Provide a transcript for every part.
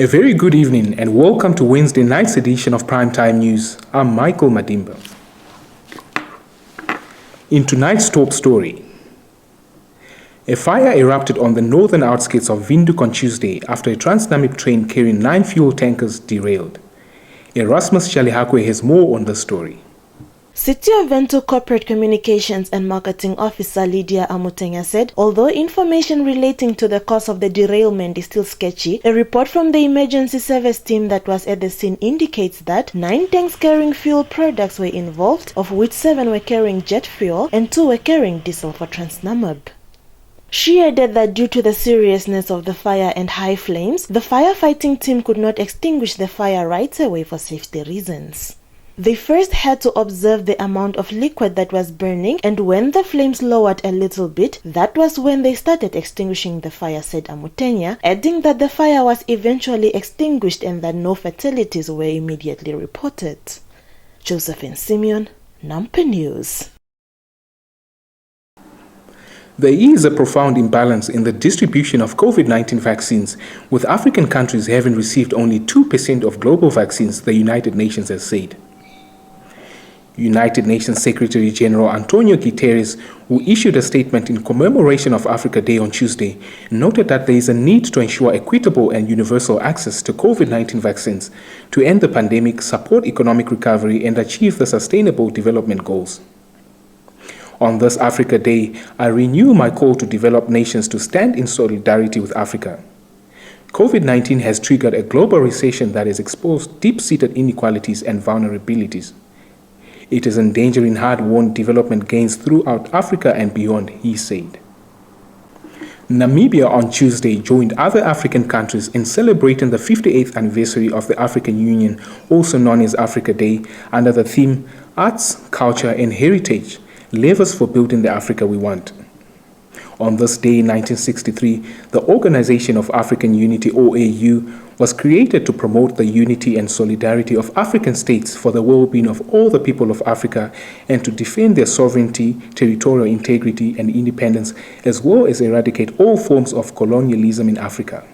A very good evening and welcome to Wednesday night's edition of Primetime News. I'm Michael Madimba. In tonight's top story, a fire erupted on the northern outskirts of Windhoek on Tuesday after a Transnamic train carrying 9 fuel tankers derailed. Erasmus Shalihakwe has more on the story. City of Windhoek Corporate Communications and Marketing Officer Lydia Amutenya said, although information relating to the cause of the derailment is still sketchy, a report from the emergency service team that was at the scene indicates that 9 tanks carrying fuel products were involved, of which 7 were carrying jet fuel and 2 were carrying diesel for Transnamib. She added that due to the seriousness of the fire and high flames, the firefighting team could not extinguish the fire right away for safety reasons. They first had to observe the amount of liquid that was burning, and when the flames lowered a little bit, that was when they started extinguishing the fire, said Amutenya, adding that the fire was eventually extinguished and that no fatalities were immediately reported. Josephine Simeon, Nampa News. There is a profound imbalance in the distribution of COVID-19 vaccines, with African countries having received only 2% of global vaccines, the United Nations has said. United Nations Secretary General Antonio Guterres, who issued a statement in commemoration of Africa Day on Tuesday, noted that there is a need to ensure equitable and universal access to COVID-19 vaccines to end the pandemic, support economic recovery, and achieve the Sustainable Development Goals. On this Africa Day, I renew my call to developed nations to stand in solidarity with Africa. COVID-19 has triggered a global recession that has exposed deep-seated inequalities and vulnerabilities. It is endangering hard-won development gains throughout Africa and beyond, he said. Namibia on Tuesday joined other African countries in celebrating the 58th anniversary of the African Union, also known as Africa Day, under the theme Arts, Culture and Heritage, Levers for Building the Africa We Want. On this day in 1963, the Organization of African Unity, OAU, was created to promote the unity and solidarity of African states for the well-being of all the people of Africa and to defend their sovereignty, territorial integrity and independence, as well as eradicate all forms of colonialism in Africa.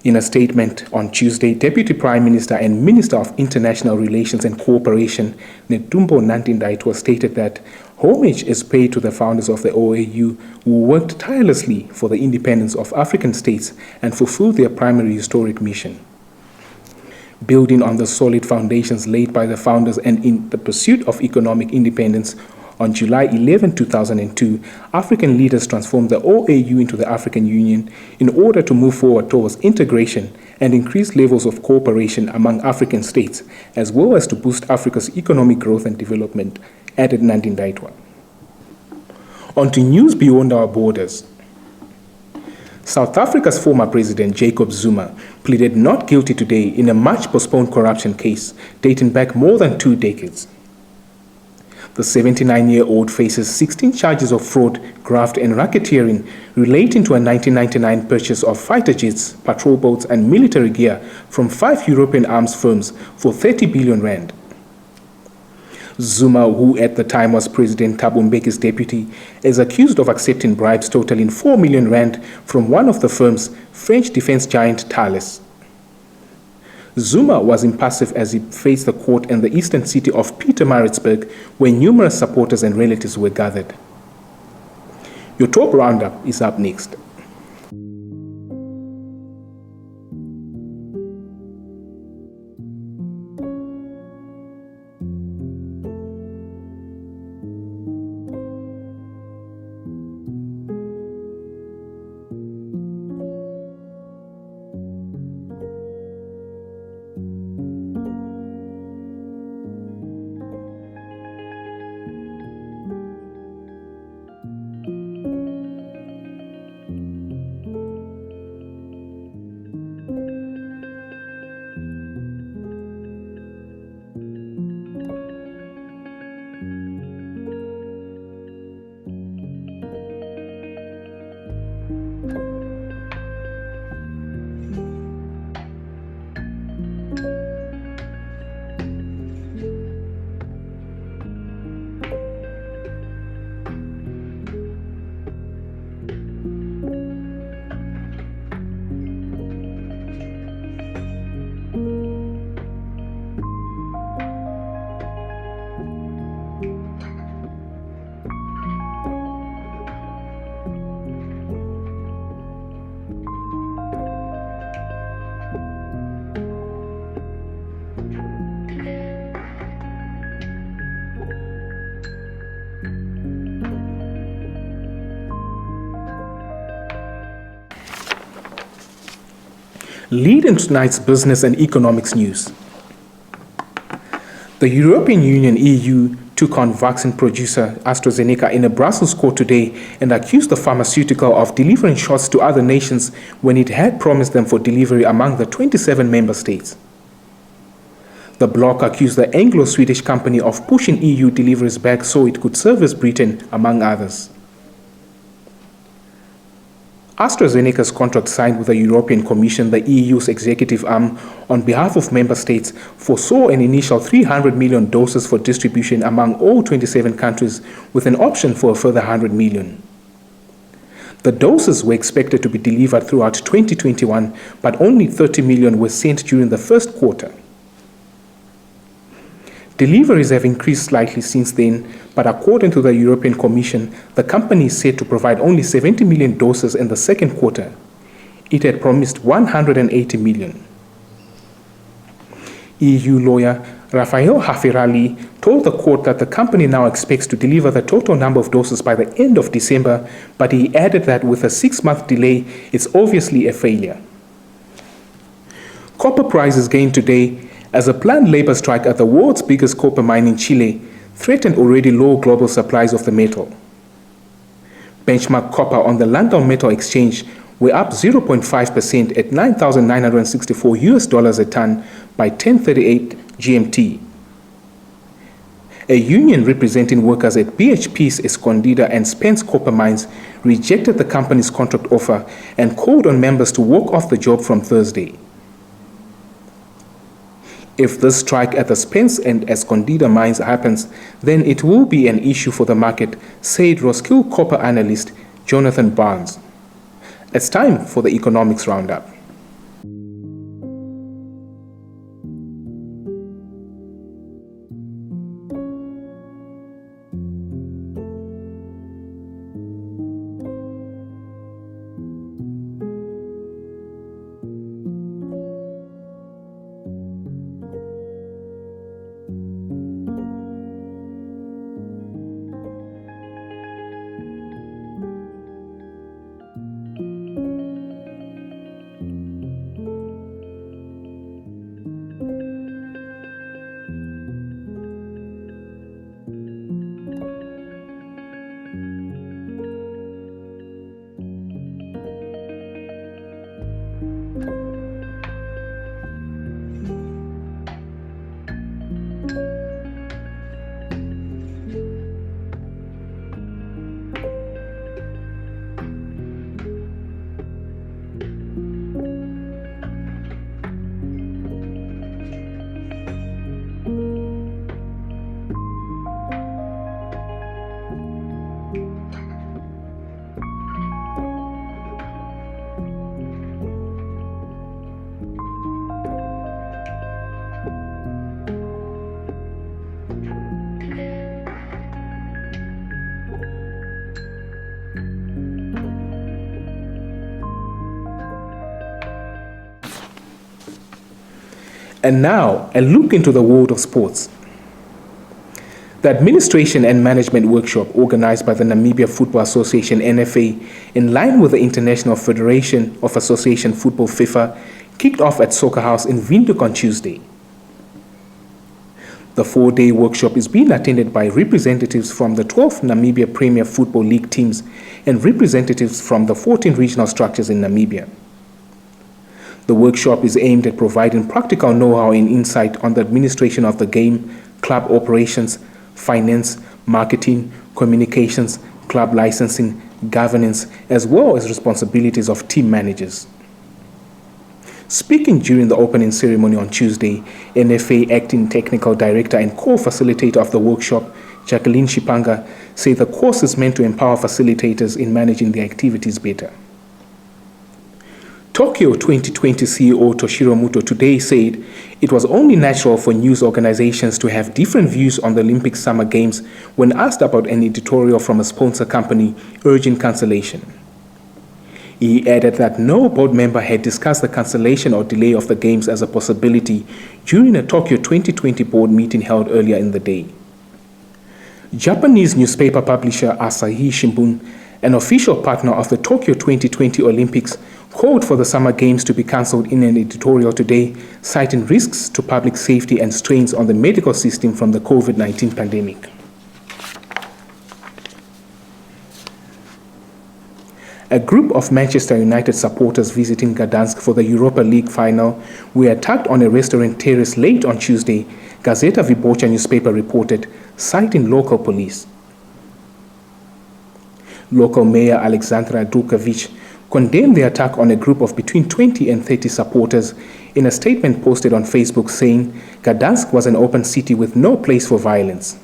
In a statement on Tuesday, Deputy Prime Minister and Minister of International Relations and Cooperation, Netumbo Nandi-Ndaitwah, stated that homage is paid to the founders of the OAU who worked tirelessly for the independence of African states and fulfilled their primary historic mission. Building on the solid foundations laid by the founders and in the pursuit of economic independence, on July 11, 2002, African leaders transformed the OAU into the African Union in order to move forward towards integration and increase levels of cooperation among African states, as well as to boost Africa's economic growth and development, added Nandi-Ndaitwah. On to news beyond our borders. South Africa's former president Jacob Zuma pleaded not guilty today in a much-postponed corruption case dating back more than 2 decades. The 79-year-old faces 16 charges of fraud, graft and racketeering relating to a 1999 purchase of fighter jets, patrol boats and military gear from 5 European arms firms for 30 billion rand. Zuma, who at the time was President Thabo Mbeki's deputy, is accused of accepting bribes totaling 4 million rand from one of the firms, French defense giant Thales. Zuma was impassive as he faced the court in the eastern city of Pietermaritzburg, where numerous supporters and relatives were gathered. Your top roundup is up next. Leading tonight's business and economics news. The European Union (EU) took on vaccine producer AstraZeneca in a Brussels court today and accused the pharmaceutical of delivering shots to other nations when it had promised them for delivery among the 27 member states. The bloc accused the Anglo-Swedish company of pushing EU deliveries back so it could service Britain, among others. AstraZeneca's contract signed with the European Commission, the EU's executive arm, on behalf of member states, foresaw an initial 300 million doses for distribution among all 27 countries, with an option for a further 100 million. The doses were expected to be delivered throughout 2021, but only 30 million were sent during the first quarter. Deliveries have increased slightly since then, but according to the European Commission, the company is said to provide only 70 million doses in the second quarter. It had promised 180 million. EU lawyer Rafael Haferali told the court that the company now expects to deliver the total number of doses by the end of December, but he added that with a 6-month delay, it's obviously a failure. Copper prices gained today as a planned labor strike at the world's biggest copper mine in Chile threatened already low global supplies of the metal. Benchmark copper on the London Metal Exchange were up 0.5% at $9,964 a ton by 10:38 GMT. A union representing workers at BHP's Escondida and Spence copper mines rejected the company's contract offer and called on members to walk off the job from Thursday. If this strike at the Spence and Escondida mines happens, then it will be an issue for the market, said Roskill copper analyst Jonathan Barnes. It's time for the economics roundup. And now, a look into the world of sports. The Administration and Management Workshop organized by the Namibia Football Association NFA, in line with the International Federation of Association Football FIFA, kicked off at Soccer House in Windhoek on Tuesday. The 4-day workshop is being attended by representatives from the 12 Namibia Premier Football League teams and representatives from the 14 regional structures in Namibia. The workshop is aimed at providing practical know-how and insight on the administration of the game, club operations, finance, marketing, communications, club licensing, governance, as well as responsibilities of team managers. Speaking during the opening ceremony on Tuesday, NFA Acting Technical Director and co-facilitator of the workshop, Jacqueline Shipanga, said the course is meant to empower facilitators in managing their activities better. Tokyo 2020 CEO Toshiro Muto today said it was only natural for news organizations to have different views on the Olympic Summer Games when asked about an editorial from a sponsor company urging cancellation. He added that no board member had discussed the cancellation or delay of the Games as a possibility during a Tokyo 2020 board meeting held earlier in the day. Japanese newspaper publisher Asahi Shimbun an official partner of the Tokyo 2020 Olympics, called for the Summer Games to be cancelled in an editorial today, citing risks to public safety and strains on the medical system from the COVID-19 pandemic. A group of Manchester United supporters visiting Gdansk for the Europa League final were attacked on a restaurant terrace late on Tuesday, Gazeta Wyborcza newspaper reported, citing local police. Local Mayor Alexandra Dulkovic condemned the attack on a group of between 20 and 30 supporters in a statement posted on Facebook saying Gdansk was an open city with no place for violence.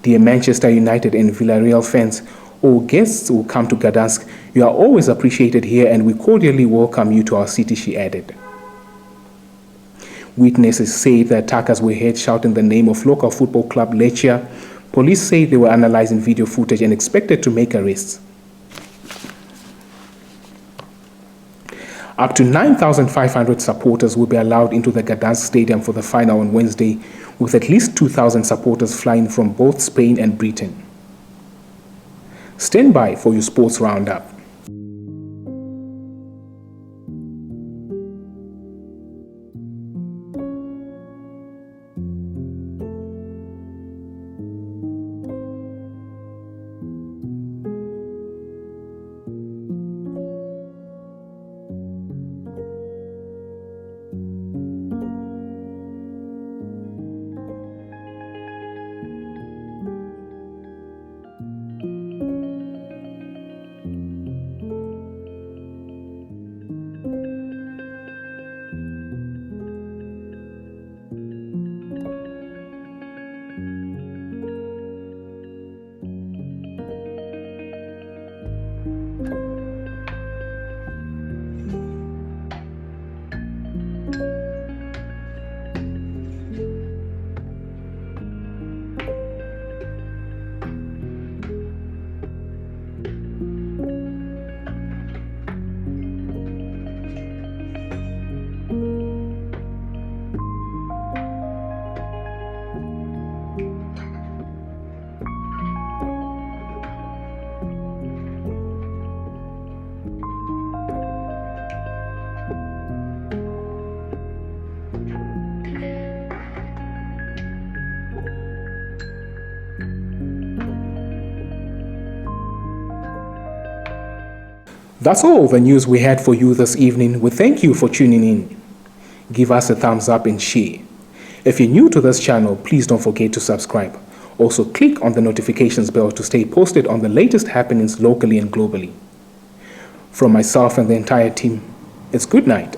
Dear Manchester United and Villarreal fans, or guests who come to Gdansk, you are always appreciated here and we cordially welcome you to our city, she added. Witnesses say the attackers were heard shouting the name of local football club Lechia. Police say they were analyzing video footage and expected to make arrests. Up to 9,500 supporters will be allowed into the Gdansk stadium for the final on Wednesday, with at least 2,000 supporters flying from both Spain and Britain. Stand by for your sports roundup. That's all the news we had for you this evening. We thank you for tuning in. Give us a thumbs up and share. If you're new to this channel, please don't forget to subscribe. Also click on the notifications bell to stay posted on the latest happenings locally and globally. From myself and the entire team, it's good night.